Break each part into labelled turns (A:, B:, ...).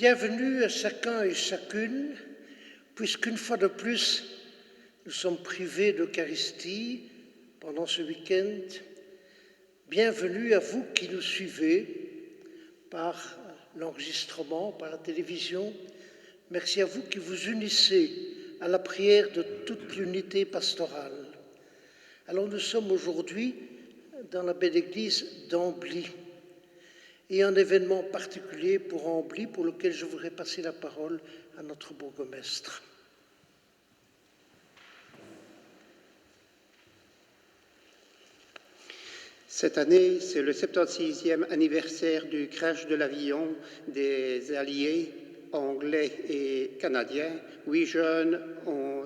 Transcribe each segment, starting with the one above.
A: Bienvenue à chacun et chacune, puisqu'une fois de plus, nous sommes privés d'Eucharistie pendant ce week-end. Bienvenue à vous qui nous suivez par l'enregistrement, par la télévision. Merci à vous qui vous unissez à la prière de toute l'unité pastorale. Alors nous sommes aujourd'hui dans la belle église d'Ambly et un événement particulier pour Ambly pour lequel je voudrais passer la parole à notre bourgmestre.
B: Cette année, c'est le 76e anniversaire du crash de l'avion des Alliés anglais et canadiens. 8 jeunes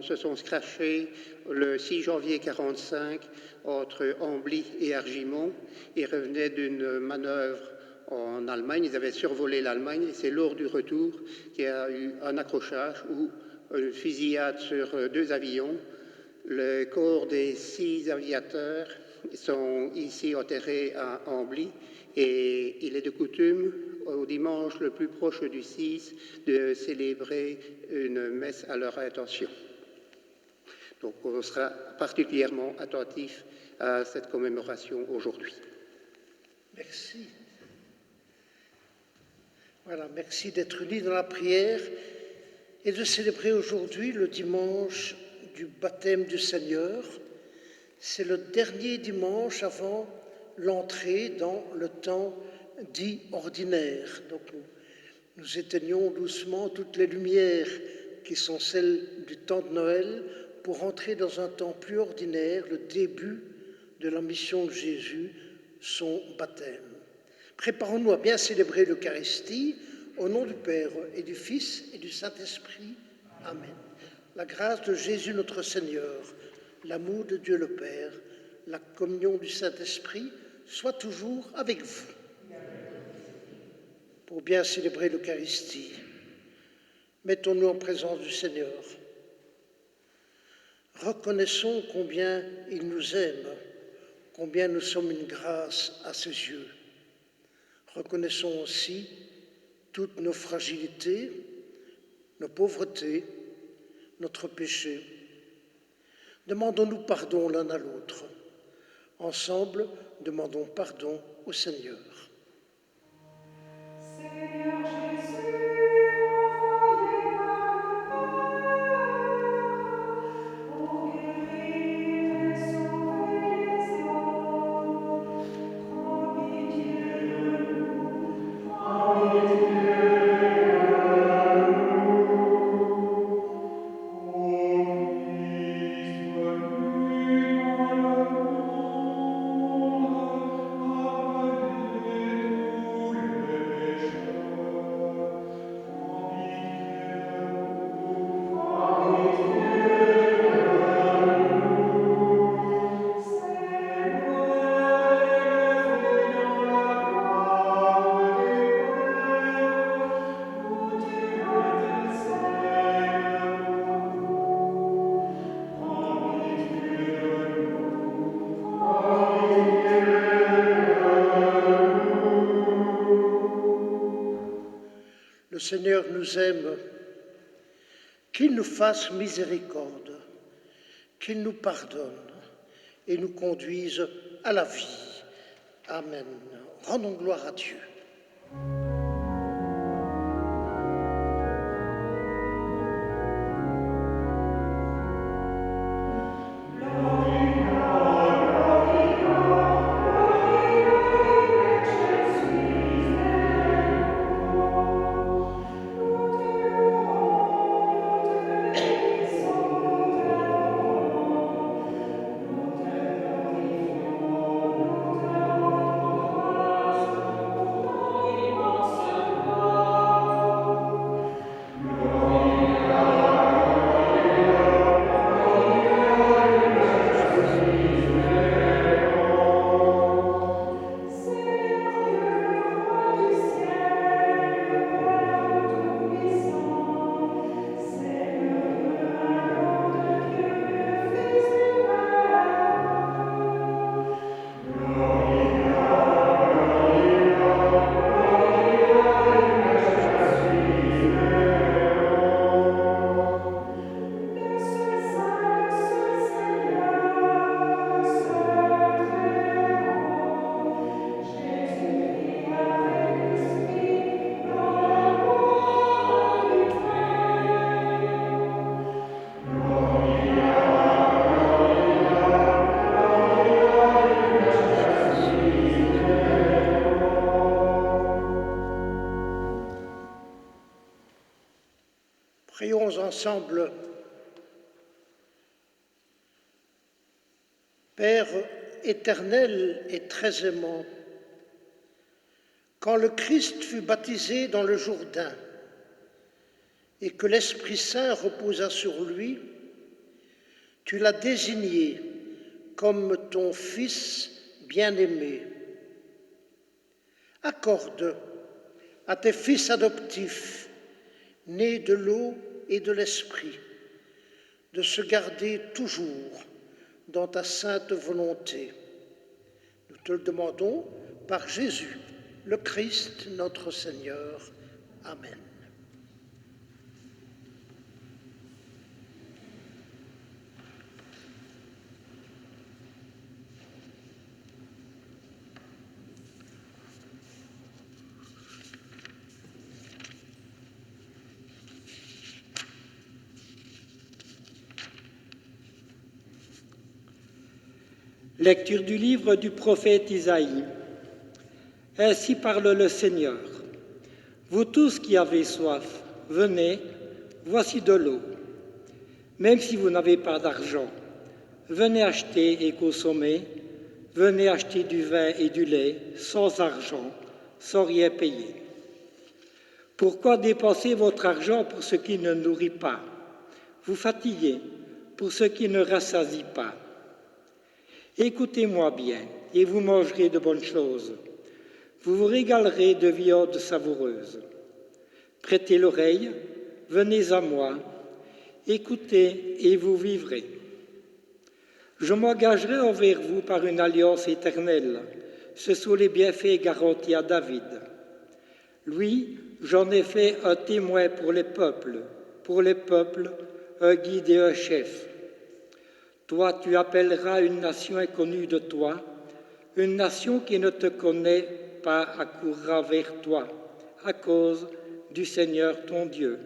B: se sont crashés le 6 janvier 1945 entre Ambly et Argimont. Ils revenaient d'une manœuvre en Allemagne. Ils avaient survolé l'Allemagne et c'est lors du retour qu'il y a eu un accrochage ou une fusillade sur 2 avions. Le corps des 6 aviateurs sont ici enterrés à Ambly et il est de coutume, au dimanche le plus proche du 6, de célébrer une messe à leur intention. Donc on sera particulièrement attentif à cette commémoration aujourd'hui.
A: Merci. Voilà, merci d'être unis dans la prière et de célébrer aujourd'hui le dimanche du baptême du Seigneur. C'est le dernier dimanche avant l'entrée dans le temps dit ordinaire. Donc nous éteignons doucement toutes les lumières qui sont celles du temps de Noël pour entrer dans un temps plus ordinaire, le début de la mission de Jésus, son baptême. Préparons-nous à bien célébrer l'Eucharistie au nom du Père et du Fils et du Saint-Esprit. Amen. La grâce de Jésus notre Seigneur, l'amour de Dieu le Père, la communion du Saint-Esprit soit toujours avec vous. Pour bien célébrer l'Eucharistie, mettons-nous en présence du Seigneur. Reconnaissons combien il nous aime, combien nous sommes une grâce à ses yeux. Reconnaissons aussi toutes nos fragilités, nos pauvretés, notre péché. Demandons-nous pardon l'un à l'autre. Ensemble, demandons pardon au Seigneur.
C: Seigneur Jésus,
A: Le Seigneur nous aime, qu'il nous fasse miséricorde, qu'il nous pardonne et nous conduise à la vie. Amen. Rendons gloire à Dieu. Prions ensemble. Père éternel et très aimant, quand le Christ fut baptisé dans le Jourdain et que l'Esprit Saint reposa sur lui, tu l'as désigné comme ton Fils bien-aimé. Accorde à tes fils adoptifs, nés de l'eau et de l'Esprit, de se garder toujours dans ta sainte volonté. Nous te le demandons par Jésus, le Christ, notre Seigneur. Amen.
D: Lecture du livre du prophète Isaïe. Ainsi parle le Seigneur. Vous tous qui avez soif, venez, voici de l'eau. Même si vous n'avez pas d'argent, venez acheter et consommer. Venez acheter du vin et du lait sans argent, sans rien payer. Pourquoi dépenser votre argent pour ce qui ne nourrit pas, vous fatiguez pour ce qui ne rassasie pas? Écoutez-moi bien, et vous mangerez de bonnes choses. Vous vous régalerez de viande savoureuse. Prêtez l'oreille, venez à moi, écoutez et vous vivrez. Je m'engagerai envers vous par une alliance éternelle. Ce sont les bienfaits garantis à David. Lui, j'en ai fait un témoin pour les peuples, un guide et un chef. Toi, tu appelleras une nation inconnue de toi, une nation qui ne te connaît pas accourra vers toi, à cause du Seigneur ton Dieu,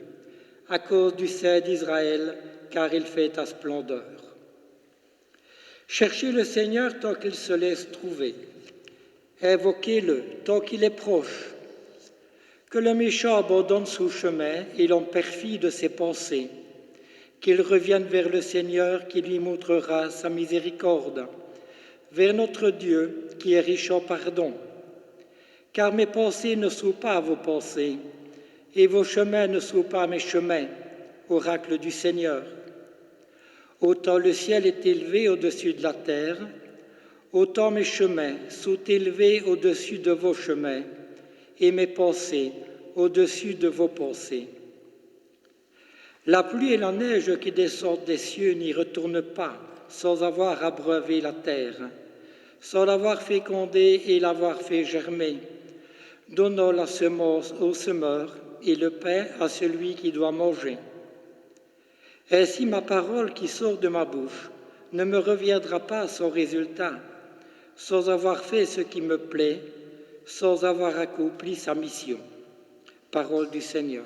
D: à cause du Saint d'Israël, car il fait ta splendeur. Cherchez le Seigneur tant qu'il se laisse trouver, invoquez-le tant qu'il est proche. Que le méchant abandonne son chemin et l'homme perfide ses pensées, qu'il revienne vers le Seigneur qui lui montrera sa miséricorde, vers notre Dieu qui est riche en pardon. Car mes pensées ne sont pas vos pensées, et vos chemins ne sont pas mes chemins, oracle du Seigneur. Autant le ciel est élevé au-dessus de la terre, autant mes chemins sont élevés au-dessus de vos chemins, et mes pensées au-dessus de vos pensées. La pluie et la neige qui descendent des cieux n'y retournent pas sans avoir abreuvé la terre, sans l'avoir fécondée et l'avoir fait germer, donnant la semence au semeur et le pain à celui qui doit manger. Ainsi ma parole qui sort de ma bouche ne me reviendra pas sans résultat, sans avoir fait ce qui me plaît, sans avoir accompli sa mission. Parole du Seigneur.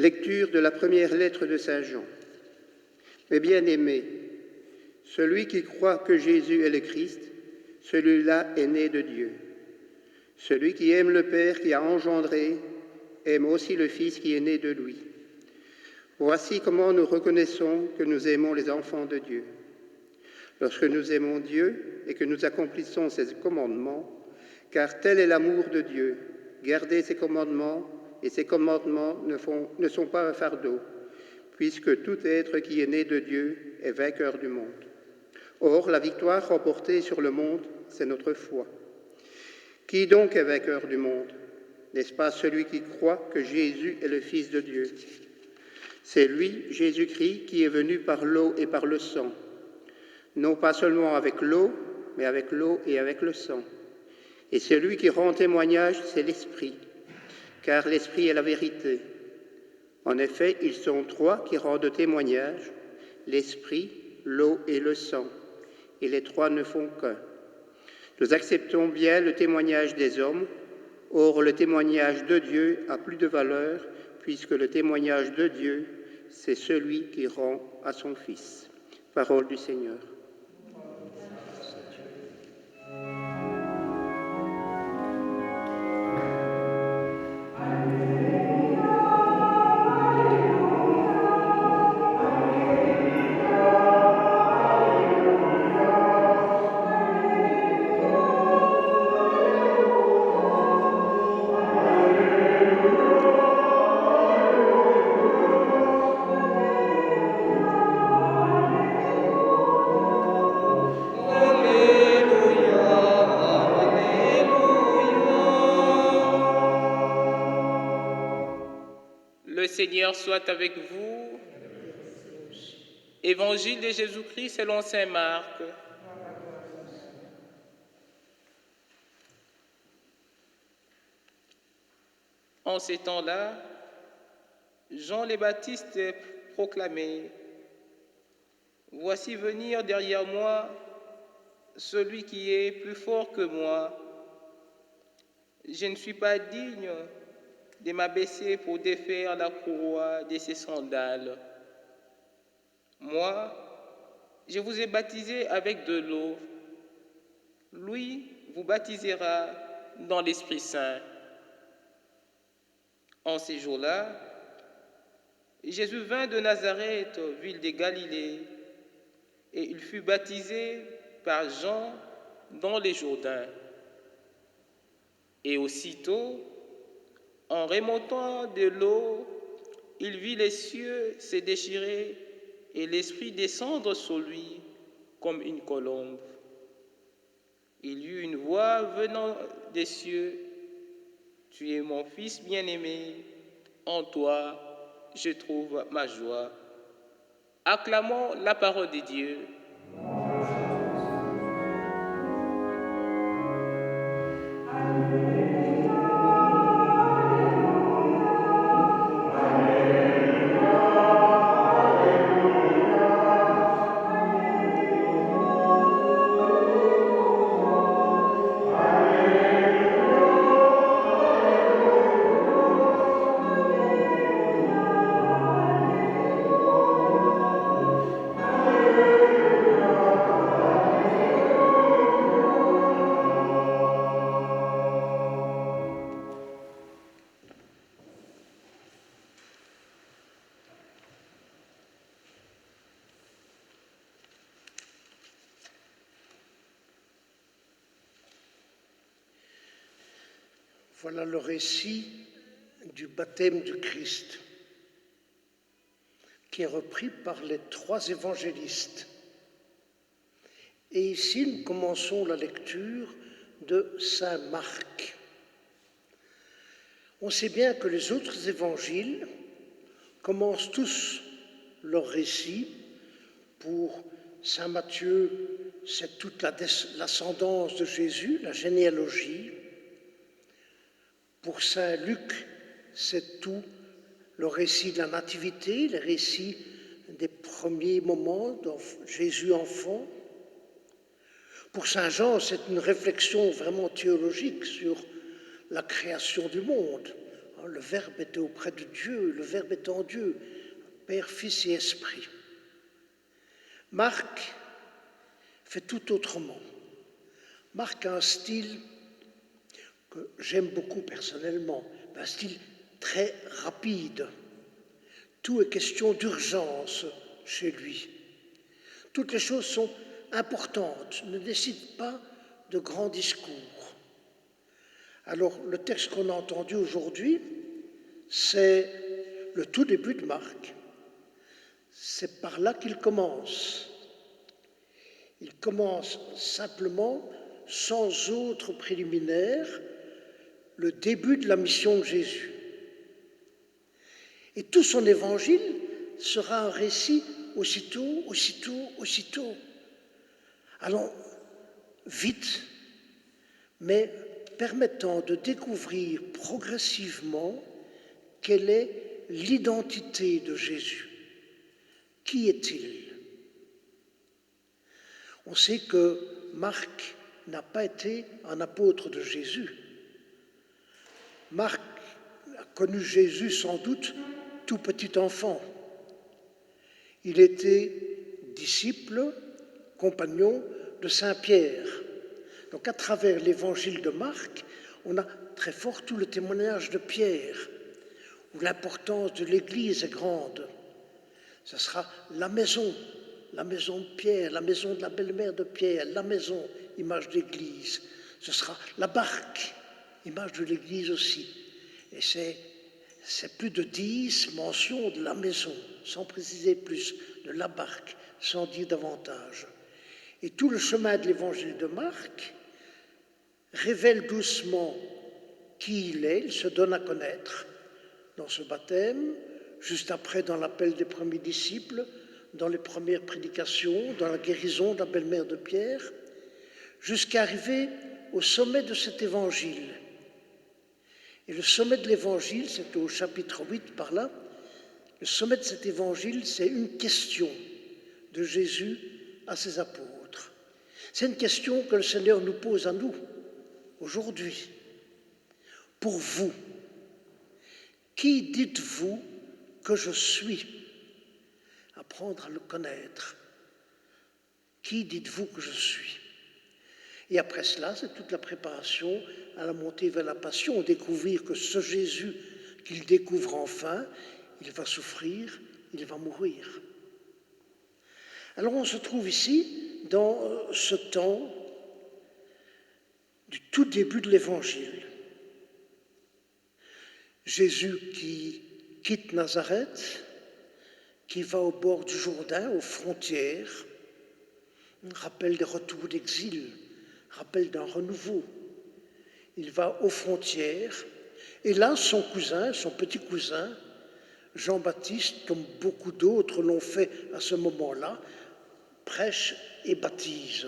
B: Lecture de la première lettre de Saint Jean. Mes bien-aimés, celui qui croit que Jésus est le Christ, celui-là est né de Dieu. Celui qui aime le Père qui a engendré, aime aussi le Fils qui est né de lui. Voici comment nous reconnaissons que nous aimons les enfants de Dieu. Lorsque nous aimons Dieu et que nous accomplissons ses commandements, car tel est l'amour de Dieu, garder ses commandements, et ses commandements ne sont pas un fardeau, puisque tout être qui est né de Dieu est vainqueur du monde. Or, la victoire remportée sur le monde, c'est notre foi. Qui donc est vainqueur du monde? N'est-ce pas celui qui croit que Jésus est le Fils de Dieu? C'est lui, Jésus-Christ, qui est venu par l'eau et par le sang. Non pas seulement avec l'eau, mais avec l'eau et avec le sang. Et celui qui rend témoignage, c'est l'Esprit, car l'Esprit est la vérité. En effet, ils sont trois qui rendent témoignage, l'Esprit, l'eau et le sang, et les trois ne font qu'un. Nous acceptons bien le témoignage des hommes, or le témoignage de Dieu a plus de valeur, puisque le témoignage de Dieu, c'est celui qui rend à son Fils. Parole du Seigneur.
E: Le Seigneur soit avec vous. Évangile de Jésus-Christ selon saint Marc. En ces temps-là, Jean le Baptiste proclamait: Voici venir derrière moi celui qui est plus fort que moi. Je ne suis pas digne de m'abaisser pour défaire la courroie de ses sandales. Moi, je vous ai baptisé avec de l'eau. Lui vous baptisera dans l'Esprit Saint. En ces jours-là, Jésus vint de Nazareth, ville de Galilée, et il fut baptisé par Jean dans les Jourdains. Et aussitôt, en remontant de l'eau, il vit les cieux se déchirer et l'Esprit descendre sur lui comme une colombe. Il y eut une voix venant des cieux: Tu es mon Fils bien-aimé, en toi je trouve ma joie. Acclamons la parole de Dieu.
A: Voilà le récit du baptême du Christ, qui est repris par les trois évangélistes. Et ici, nous commençons la lecture de saint Marc. On sait bien que les autres évangiles commencent tous leur récit. Pour saint Matthieu, c'est toute l'ascendance de Jésus, la généalogie. Pour saint Luc, c'est tout le récit de la nativité, le récit des premiers moments de Jésus enfant. Pour saint Jean, c'est une réflexion vraiment théologique sur la création du monde, Le Verbe était auprès de Dieu, le Verbe était en Dieu, Père, Fils et Esprit. Marc fait tout autrement. Marc a un style que j'aime beaucoup personnellement, un style très rapide. Tout est question d'urgence chez lui. Toutes les choses sont importantes, ne nécessitent pas de grands discours. Alors, le texte qu'on a entendu aujourd'hui, c'est le tout début de Marc. C'est par là qu'il commence. Il commence simplement, sans autre préliminaire, le début de la mission de Jésus. Et tout son évangile sera un récit aussitôt. Allons vite, mais permettant de découvrir progressivement quelle est l'identité de Jésus. Qui est-il? On sait que Marc n'a pas été un apôtre de Jésus. Marc a connu Jésus sans doute tout petit enfant. Il était disciple, compagnon de Saint Pierre. Donc à travers l'évangile de Marc, on a très fort tout le témoignage de Pierre, où l'importance de l'Église est grande. Ce sera la maison de Pierre, la maison de la belle-mère de Pierre, la maison, image d'Église. Ce sera la barque, image de l'Église aussi. Et c'est plus de 10 mentions de la maison, sans préciser plus, de la barque, sans dire davantage. Et tout le chemin de l'évangile de Marc révèle doucement qui il est, il se donne à connaître dans ce baptême, juste après dans l'appel des premiers disciples, dans les premières prédications, dans la guérison de la belle-mère de Pierre, jusqu'à arriver au sommet de cet évangile. Et le sommet de l'évangile, c'est au chapitre 8 par là, le sommet de cet évangile, c'est une question de Jésus à ses apôtres. C'est une question que le Seigneur nous pose à nous, aujourd'hui. Pour vous, qui dites-vous que je suis? Apprendre à le connaître. Qui dites-vous que je suis? Et après cela, c'est toute la préparation à la montée vers la passion, découvrir que ce Jésus qu'il découvre enfin, il va souffrir, il va mourir. Alors on se trouve ici dans ce temps du tout début de l'Évangile. Jésus qui quitte Nazareth, qui va au bord du Jourdain, aux frontières, rappel des retours d'exil, rappel d'un renouveau. Il va aux frontières, et là, son cousin, son petit cousin, Jean-Baptiste, comme beaucoup d'autres l'ont fait à ce moment-là, prêche et baptise.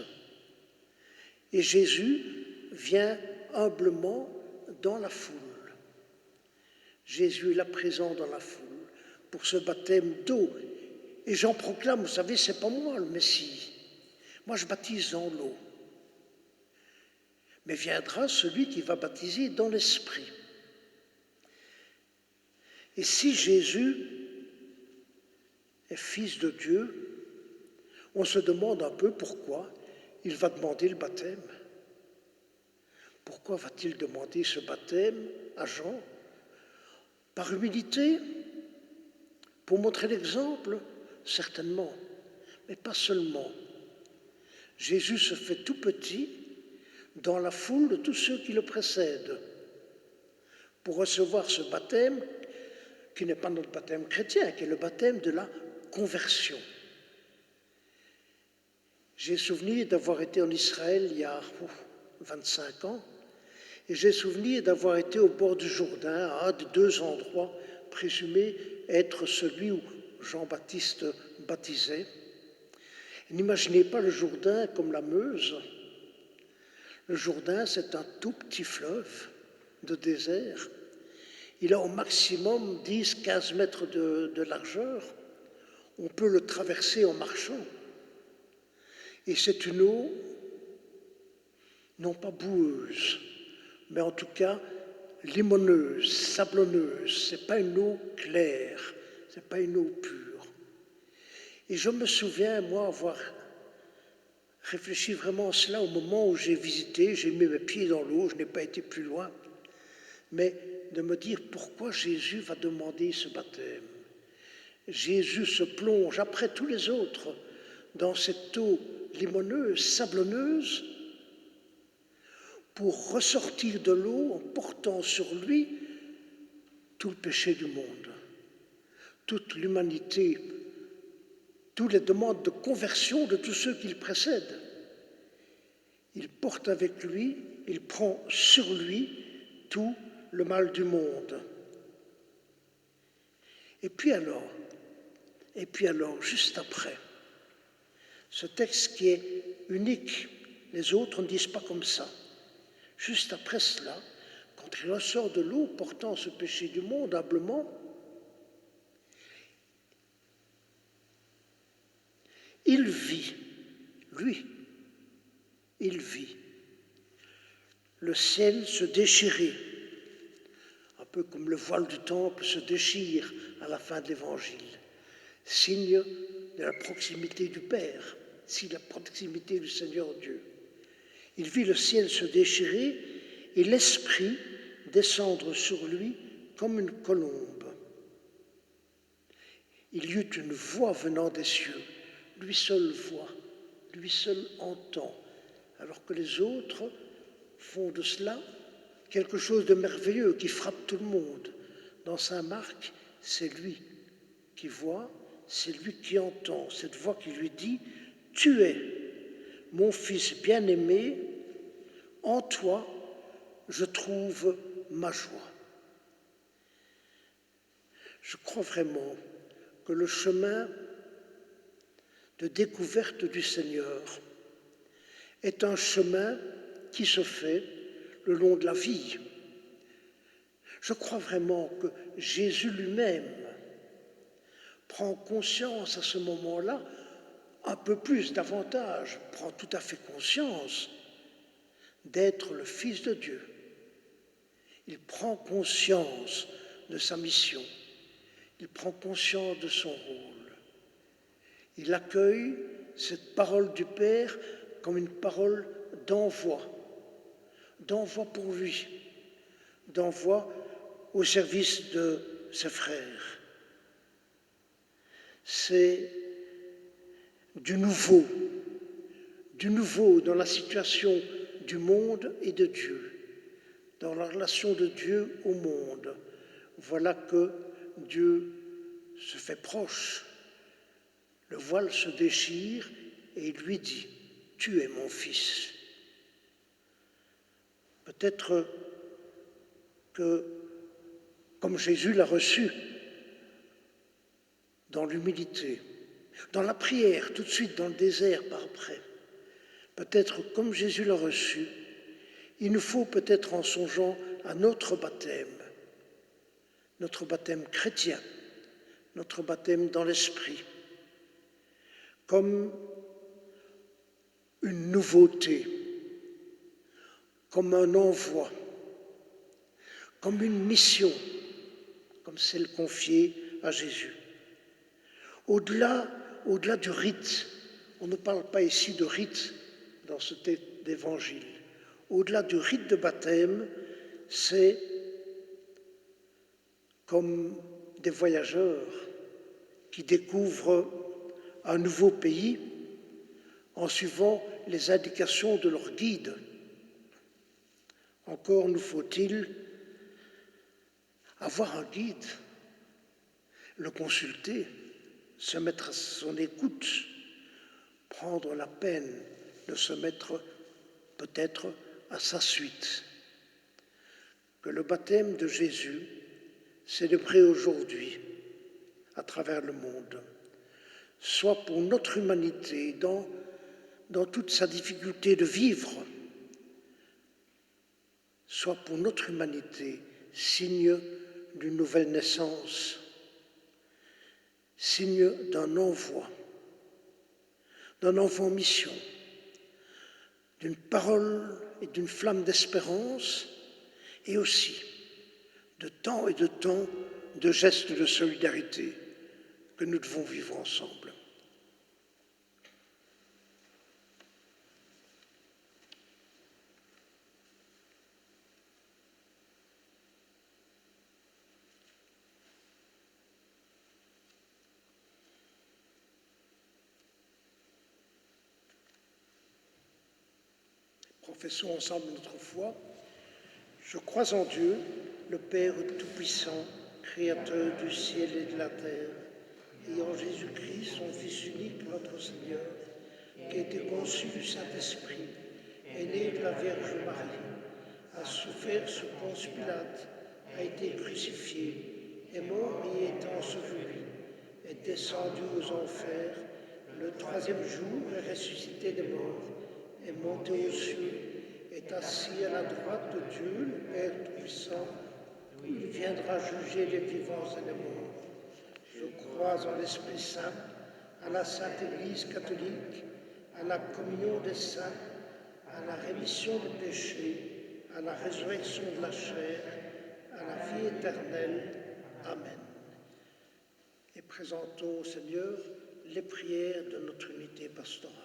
A: Et Jésus vient humblement dans la foule. Jésus est là présent dans la foule pour ce baptême d'eau. Et j'en proclame, vous savez, c'est pas moi le Messie. Moi, je baptise dans l'eau. Mais viendra celui qui va baptiser dans l'Esprit. Et si Jésus est fils de Dieu, on se demande un peu pourquoi il va demander le baptême. Pourquoi va-t-il demander ce baptême à Jean? Par humilité? Pour montrer l'exemple? Certainement, mais pas seulement. Jésus se fait tout petit dans la foule de tous ceux qui le précèdent pour recevoir ce baptême qui n'est pas notre baptême chrétien, qui est le baptême de la conversion. J'ai souvenir d'avoir été en Israël il y a 25 ans, et j'ai souvenir d'avoir été au bord du Jourdain, à un des deux endroits présumés être celui où Jean-Baptiste baptisait. Et n'imaginez pas le Jourdain comme la Meuse. Le Jourdain, c'est un tout petit fleuve de désert. Il a au maximum 10-15 mètres de largeur. On peut le traverser en marchant. Et c'est une eau, non pas boueuse, mais en tout cas limoneuse, sablonneuse, c'est pas une eau claire, c'est pas une eau pure. Et je me souviens, moi, avoir réfléchi vraiment à cela au moment où j'ai visité, j'ai mis mes pieds dans l'eau, je n'ai pas été plus loin, mais de me dire pourquoi Jésus va demander ce baptême. Jésus se plonge, après tous les autres, dans cette eau limoneuse, sablonneuse, pour ressortir de l'eau en portant sur lui tout le péché du monde, toute l'humanité, toutes les demandes de conversion de tous ceux qui le précèdent. Il porte avec lui, il prend sur lui tout le mal du monde. Et puis alors, juste après, ce texte qui est unique, les autres ne disent pas comme ça. Juste après cela, quand il ressort de l'eau portant ce péché du monde humblement, il vit, lui, il vit le ciel se déchirer, un peu comme le voile du temple se déchire à la fin de l'Évangile, signe de la proximité du Père, signe de la proximité du Seigneur Dieu. Il vit le ciel se déchirer et l'Esprit descendre sur lui comme une colombe. Il y eut une voix venant des cieux, lui seul voit, lui seul entend, alors que les autres font de cela quelque chose de merveilleux qui frappe tout le monde. Dans Saint Marc, c'est lui qui voit, c'est lui qui entend, cette voix qui lui dit « Tu es mon Fils bien-aimé, en toi je trouve ma joie ». Je crois vraiment que le chemin de découverte du Seigneur est un chemin qui se fait le long de la vie. Je crois vraiment que Jésus lui-même prend conscience à ce moment-là, un peu plus, davantage, prend tout à fait conscience d'être le Fils de Dieu. Il prend conscience de sa mission, il prend conscience de son rôle. Il accueille cette parole du Père comme une parole d'envoi pour lui, d'envoi au service de ses frères. C'est du nouveau dans la situation du monde et de Dieu, dans la relation de Dieu au monde. Voilà que Dieu se fait proche, le voile se déchire et il lui dit « Tu es mon fils ». Peut-être que, comme Jésus l'a reçu, dans l'humilité, dans la prière, tout de suite dans le désert par après, peut-être comme Jésus l'a reçu, il nous faut peut-être en songeant à notre baptême chrétien, notre baptême dans l'esprit, comme une nouveauté, comme un envoi, comme une mission, comme celle confiée à Jésus. Au-delà du rite, on ne parle pas ici de rite dans ce texte d'évangile. Au-delà du rite de baptême, c'est comme des voyageurs qui découvrent un nouveau pays en suivant les indications de leur guide. Encore nous faut-il avoir un guide, le consulter, se mettre à son écoute, prendre la peine de se mettre peut-être à sa suite. Que le baptême de Jésus, célébré aujourd'hui à travers le monde, soit pour notre humanité, dans toute sa difficulté de vivre, soit pour notre humanité, signe d'une nouvelle naissance, signe d'un envoi en mission, d'une parole et d'une flamme d'espérance, et aussi de temps et de temps, de gestes de solidarité que nous devons vivre ensemble. Professons ensemble notre foi. Je crois en Dieu, le Père Tout-Puissant, Créateur du ciel et de la terre, et en Jésus-Christ, son Fils unique, notre Seigneur, qui a été conçu du Saint-Esprit, est né de la Vierge Marie, a souffert sous Ponce Pilate, a été crucifié, est mort et est enseveli, est descendu aux enfers, le troisième jour est ressuscité des morts, est monté aux cieux, est assis à la droite de Dieu, le Père Tout-Puissant, où il viendra juger les vivants et les morts. Je crois en l'Esprit Saint, à la Sainte Église catholique, à la communion des saints, à la rémission des péchés, à la résurrection de la chair, à la vie éternelle. Amen. Et présentons au Seigneur les prières de notre unité pastorale.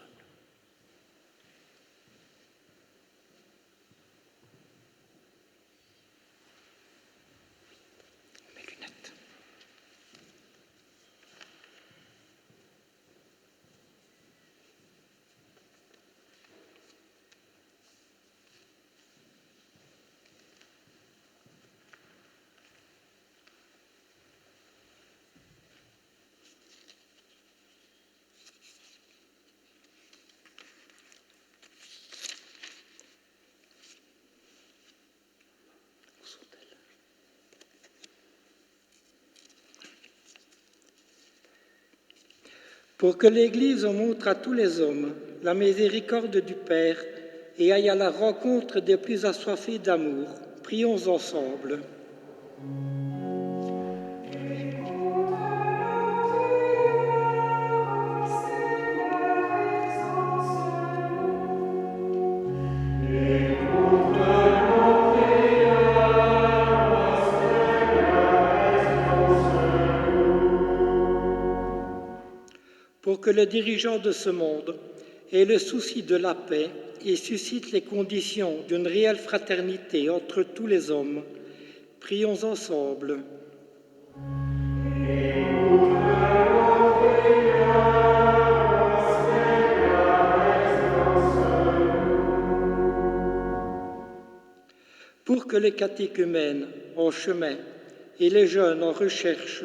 D: Pour que l'Église montre à tous les hommes la miséricorde du Père et aille à la rencontre des plus assoiffés d'amour, prions ensemble. Pour que le dirigeant de ce monde ait le souci de la paix et suscite les conditions d'une réelle fraternité entre tous les hommes, prions ensemble. Pour que les catéchumènes en chemin et les jeunes en recherche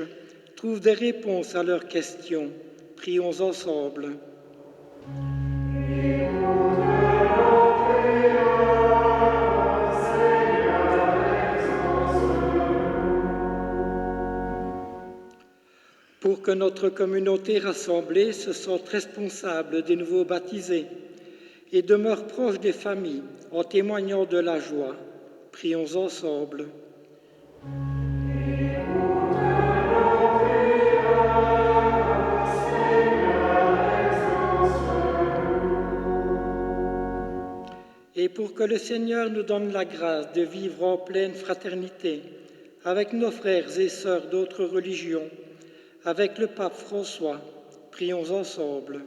D: trouvent des réponses à leurs questions, prions ensemble. Pour que notre communauté rassemblée se sente responsable des nouveaux baptisés et demeure proche des familles en témoignant de la joie, prions ensemble. Et pour que le Seigneur nous donne la grâce de vivre en pleine fraternité avec nos frères et sœurs d'autres religions, avec le pape François, prions ensemble.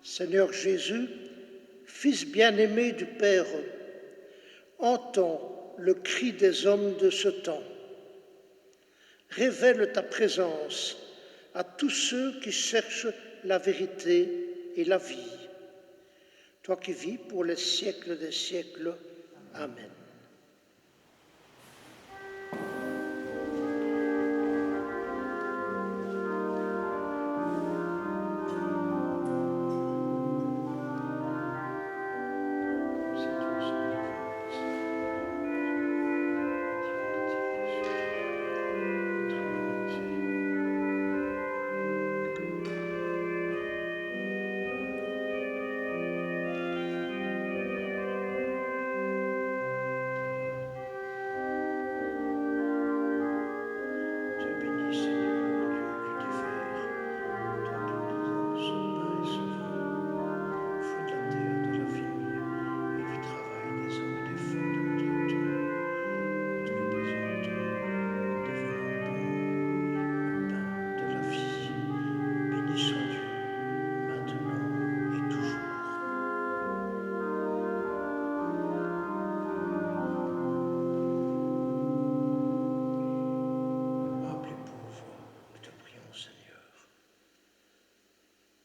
A: Seigneur Jésus, Fils bien-aimé du Père, entends le cri des hommes de ce temps. Révèle ta présence à tous ceux qui cherchent la vérité et la vie. Toi qui vis pour les siècles des siècles. Amen.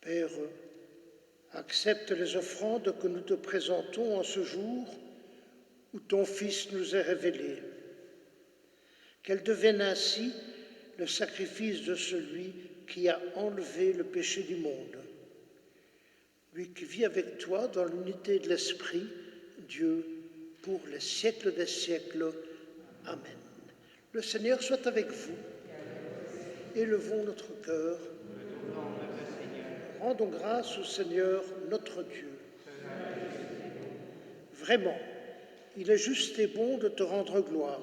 A: Père, accepte les offrandes que nous te présentons en ce jour où ton Fils nous est révélé. Qu'elles deviennent ainsi le sacrifice de celui qui a enlevé le péché du monde. Lui qui vit avec toi dans l'unité de l'Esprit, Dieu, pour les siècles des siècles. Amen. Le Seigneur soit avec vous. Élevons notre cœur. Rendons grâce au Seigneur notre Dieu. Vraiment, il est juste et bon de te rendre gloire,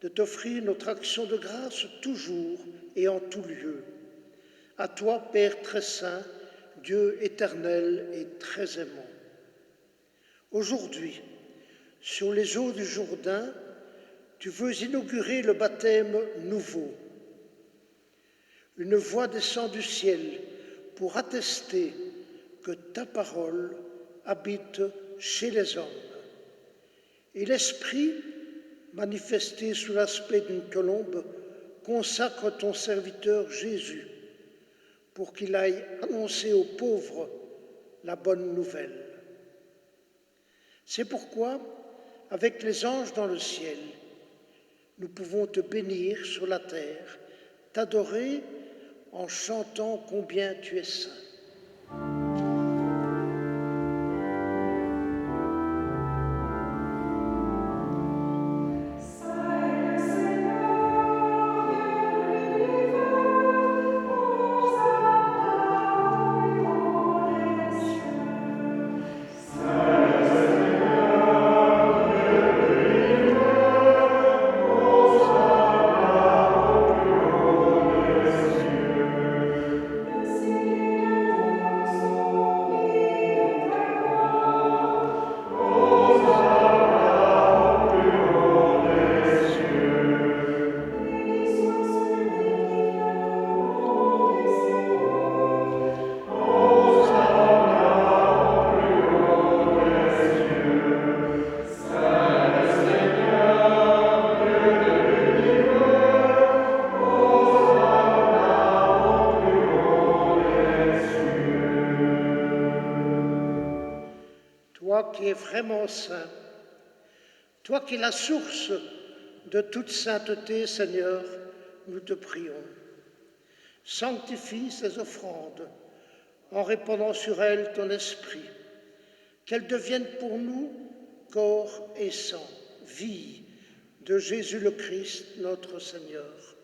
A: de t'offrir notre action de grâce toujours et en tout lieu. À toi, Père très saint, Dieu éternel et très aimant. Aujourd'hui, sur les eaux du Jourdain, tu veux inaugurer le baptême nouveau. Une voix descend du ciel pour attester que ta parole habite chez les hommes. Et l'Esprit, manifesté sous l'aspect d'une colombe, consacre ton serviteur Jésus pour qu'il aille annoncer aux pauvres la bonne nouvelle. C'est pourquoi, avec les anges dans le ciel, nous pouvons te bénir sur la terre, t'adorer en chantant combien tu es saint. Toi qui es vraiment saint, toi qui es la source de toute sainteté, Seigneur, nous te prions. Sanctifie ces offrandes en répandant sur elles ton esprit, qu'elles deviennent pour nous corps et sang, vie de Jésus le Christ, notre Seigneur.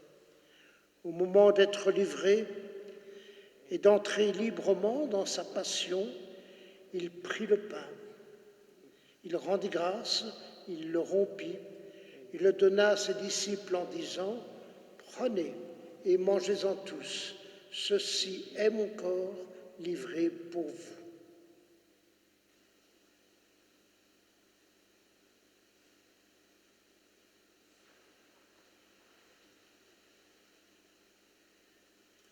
A: Au moment d'être livré et d'entrer librement dans sa passion, il prit le pain. Il rendit grâce, il le rompit, il le donna à ses disciples en disant « Prenez et mangez-en tous, ceci est mon corps livré pour vous. »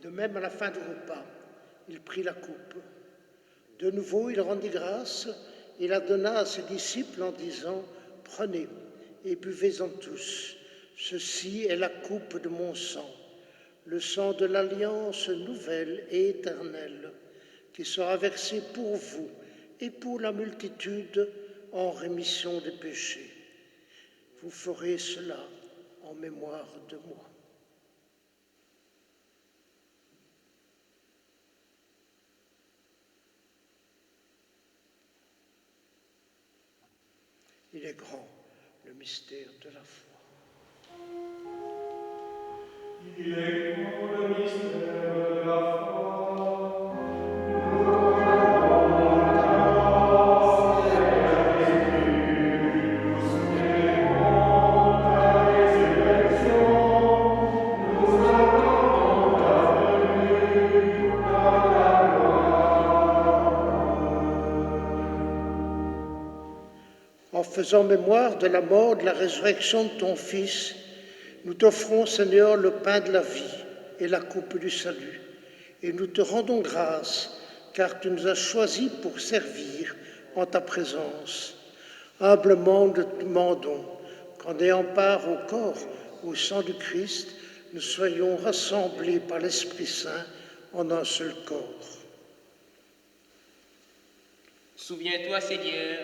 A: De même, à la fin du repas, il prit la coupe. De nouveau, il rendit grâce et la donna à ses disciples en disant « Prenez et buvez-en tous. Ceci est la coupe de mon sang, le sang de l'alliance nouvelle et éternelle, qui sera versé pour vous et pour la multitude en rémission des péchés. Vous ferez cela en mémoire de moi. » Il est grand, le mystère de la foi.
C: Il est grand le mystère de la foi.
A: En faisant mémoire de la mort, de la résurrection de ton Fils, nous t'offrons, Seigneur, le pain de la vie et la coupe du salut. Et nous te rendons grâce, car tu nous as choisis pour servir en ta présence. Humblement, nous te demandons qu'en ayant part au corps, au sang du Christ, nous soyons rassemblés par l'Esprit Saint en un seul corps.
E: Souviens-toi, Seigneur,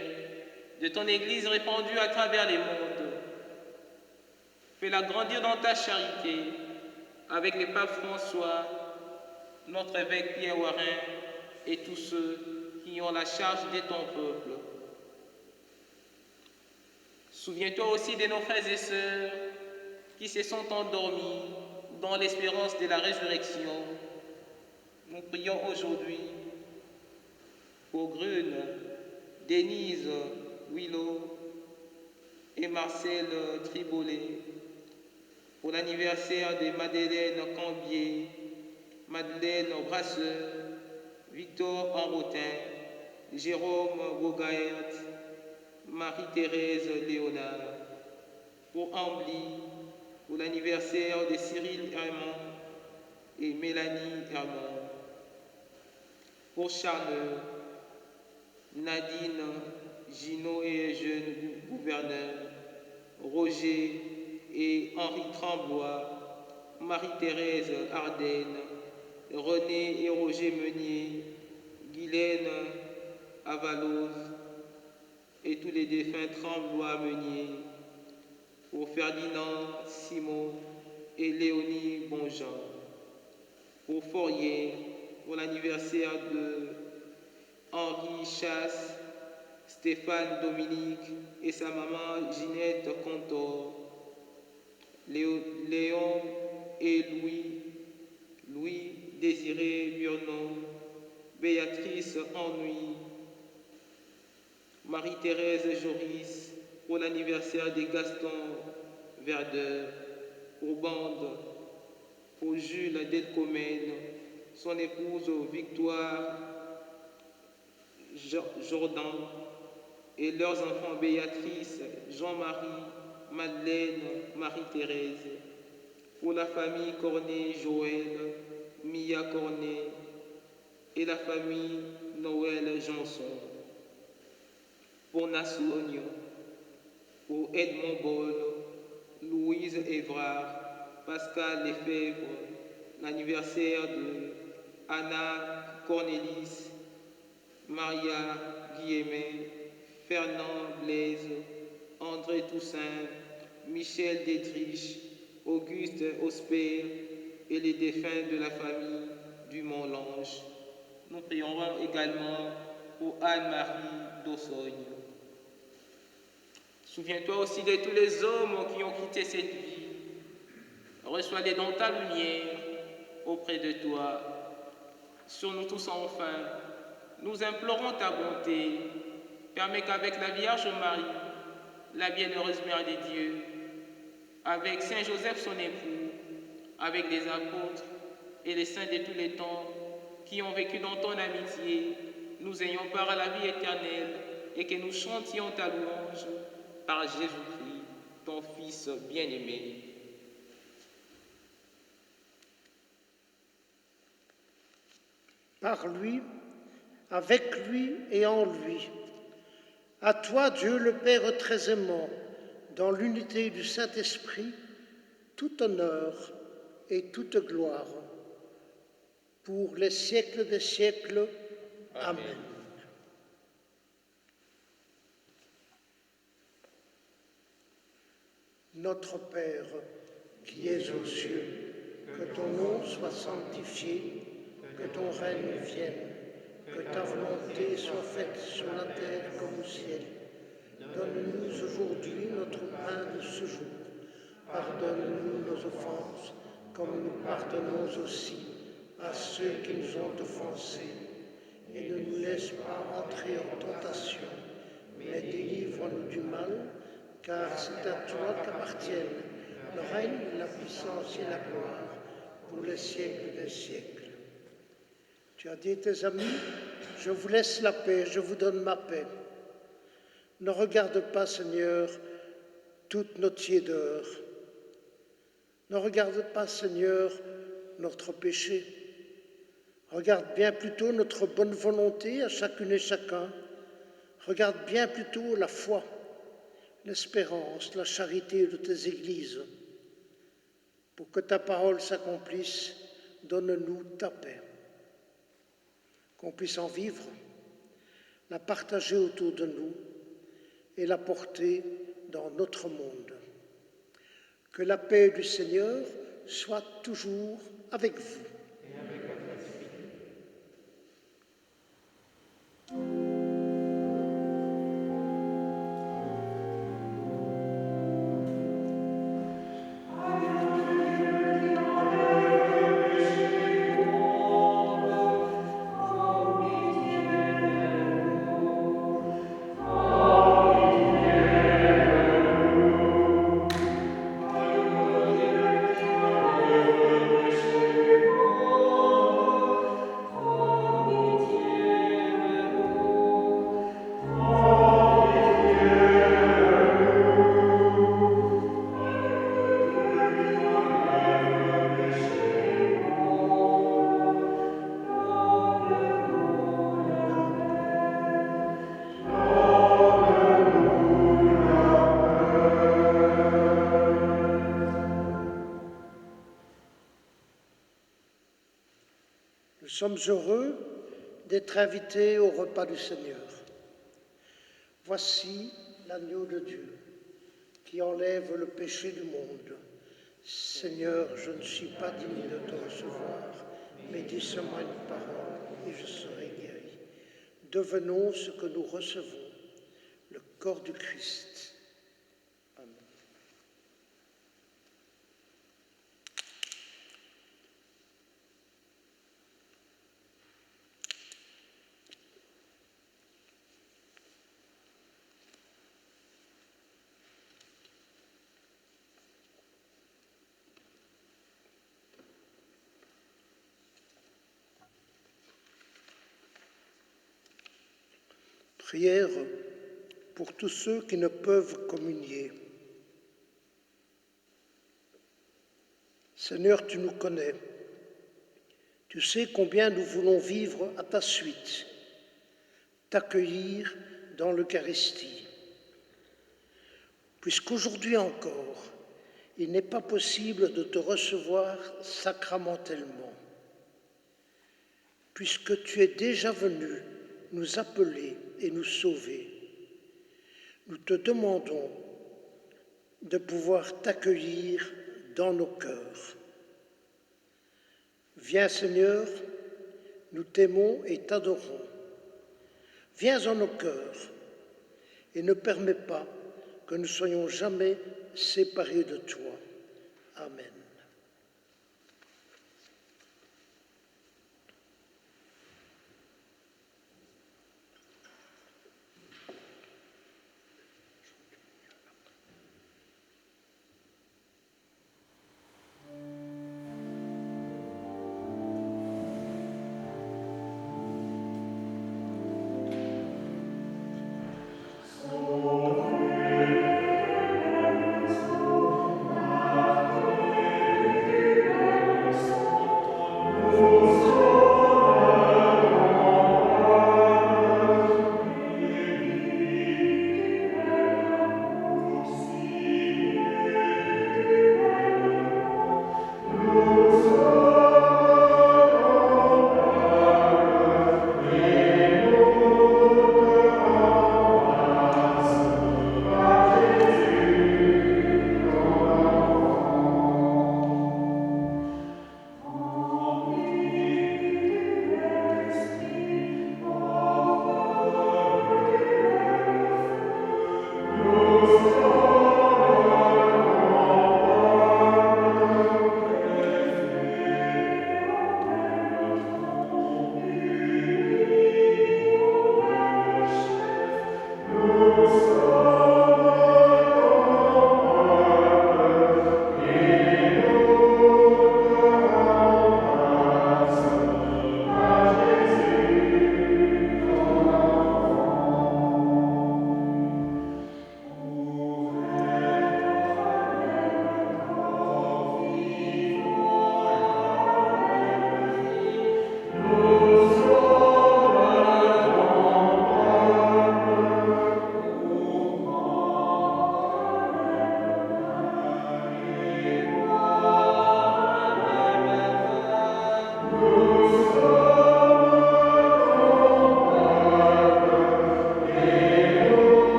E: de ton Église répandue à travers les mondes. Fais-la grandir dans ta charité avec le pape François, notre évêque Pierre Warin et tous ceux qui ont la charge de ton peuple. Souviens-toi aussi de nos frères et sœurs qui se sont endormis dans l'espérance de la résurrection. Nous prions aujourd'hui pour Grune, Denise Willow et Marcel Tribolet, pour l'anniversaire de Madeleine Cambier, Madeleine Brasseur, Victor Enrotin, Jérôme Bogaert, Marie-Thérèse Léonard, pour Ambly, pour l'anniversaire de Cyril Herman et Mélanie Herman, pour Charles, Nadine, Gino et jeune gouverneur, Roger et Henri Trembois, Marie-Thérèse Ardenne, René et Roger Meunier, Guylaine Avalose et tous les défunts Trembois Meunier, pour Ferdinand Simon et Léonie Bonjean, pour Fourier, pour l'anniversaire de Henri Chasse, Stéphane Dominique et sa maman Ginette Contor, Léon et Louis Désiré Burnon, Béatrice Ennui, Marie-Thérèse Joris, pour l'anniversaire de Gaston Verdeur, pour Bande, pour Jules Delcomène, son épouse Victoire Jordan et leurs enfants Béatrice, Jean-Marie, Madeleine, Marie-Thérèse, pour la famille Cornet Joël, Mia Cornet et la famille Noël Janson, pour Nassou Ognon, pour Edmond Boll, Louise Évrard, Pascal Lefebvre, l'anniversaire de Anna Cornelis, Maria Guillemet, Fernand Blaise, André Toussaint, Michel Détriche, Auguste Osper et les défunts de la famille du Mont-Lange. Nous prierons également pour Anne-Marie d'Ossogne. Souviens-toi aussi de tous les hommes qui ont quitté cette vie. Reçois-les dans ta lumière auprès de toi. Sur nous tous enfin, nous implorons ta bonté. Permets qu'avec la Vierge Marie, la bienheureuse Mère de Dieu, avec Saint Joseph son époux, avec les apôtres et les saints de tous les temps qui ont vécu dans ton amitié, nous ayons part à la vie éternelle et que nous chantions ta louange par Jésus-Christ, ton Fils bien-aimé.
A: Par lui, avec lui et en lui. À toi, Dieu le Père très aimant, dans l'unité du Saint-Esprit, tout honneur et toute gloire, pour les siècles des siècles. Amen. Notre Père, qui es aux cieux, que ton nom soit sanctifié, que ton règne vienne, que ta volonté soit faite sur la terre comme au ciel. Donne-nous aujourd'hui notre pain de ce jour. Pardonne-nous nos offenses, comme nous pardonnons aussi à ceux qui nous ont offensés. Et ne nous laisse pas entrer en tentation, mais délivre-nous du mal, car c'est à toi qu'appartiennent le règne, la puissance et la gloire pour les siècles des siècles. Tu as dit à tes amis, je vous laisse la paix, je vous donne ma paix. Ne regarde pas, Seigneur, toute notre tiédeur. Ne regarde pas, Seigneur, notre péché. Regarde bien plutôt notre bonne volonté à chacune et chacun. Regarde bien plutôt la foi, l'espérance, la charité de tes églises. Pour que ta parole s'accomplisse, donne-nous ta paix. Qu'on puisse en vivre, la partager autour de nous et la porter dans notre monde. Que la paix du Seigneur soit toujours avec vous. Nous sommes heureux d'être invités au repas du Seigneur. Voici l'agneau de Dieu qui enlève le péché du monde. Seigneur, je ne suis pas digne de te recevoir, mais dis seulement une parole et je serai guéri. Devenons ce que nous recevons, le corps du Christ. Amen. Prière pour tous ceux qui ne peuvent communier. Seigneur, tu nous connais. Tu sais combien nous voulons vivre à ta suite, t'accueillir dans l'Eucharistie. Puisqu'aujourd'hui encore, il n'est pas possible de te recevoir sacramentellement. Puisque tu es déjà venu nous appeler et nous sauver, nous te demandons de pouvoir t'accueillir dans nos cœurs. Viens Seigneur, nous t'aimons et t'adorons. Viens en nos cœurs et ne permets pas que nous soyons jamais séparés de toi. Amen.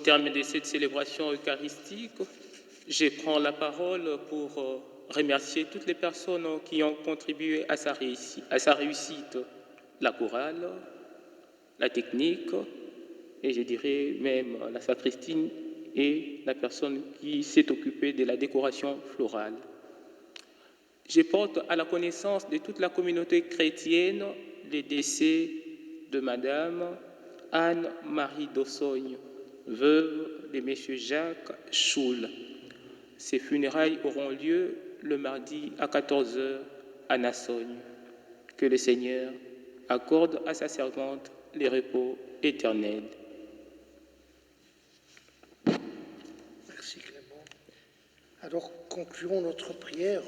E: terme de cette célébration eucharistique, je prends la parole pour remercier toutes les personnes qui ont contribué à sa réussite, la chorale, la technique, et je dirais même la sacristie et la personne qui s'est occupée de la décoration florale. Je porte à la connaissance de toute la communauté chrétienne le décès de Madame Anne-Marie Dossogne, veuve de M. Jacques Schul. Ces funérailles auront lieu le mardi à 14h à Nassogne. Que le Seigneur accorde à sa servante le repos éternel.
A: Merci Clément. Alors concluons notre prière.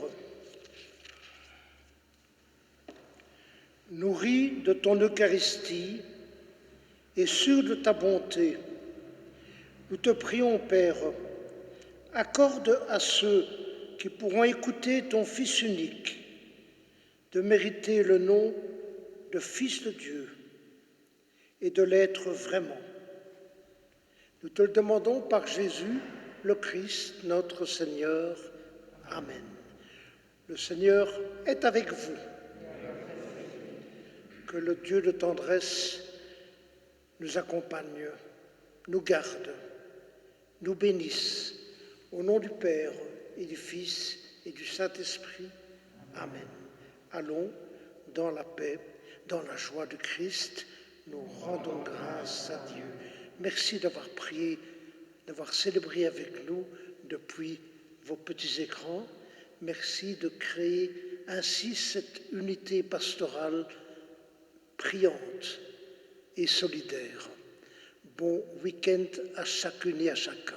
A: Nourris de ton Eucharistie et sûrs de ta bonté, nous te prions, Père, accorde à ceux qui pourront écouter ton Fils unique de mériter le nom de Fils de Dieu et de l'être vraiment. Nous te le demandons par Jésus, le Christ, notre Seigneur. Amen. Le Seigneur est avec vous. Que le Dieu de tendresse nous accompagne, nous garde, nous bénisse, au nom du Père et du Fils et du Saint-Esprit. Amen. Allons dans la paix, dans la joie de Christ, nous rendons grâce à Dieu. Merci d'avoir prié, d'avoir célébré avec nous depuis vos petits écrans. Merci de créer ainsi cette unité pastorale priante et solidaire. Bon week-end à chacune et à chacun.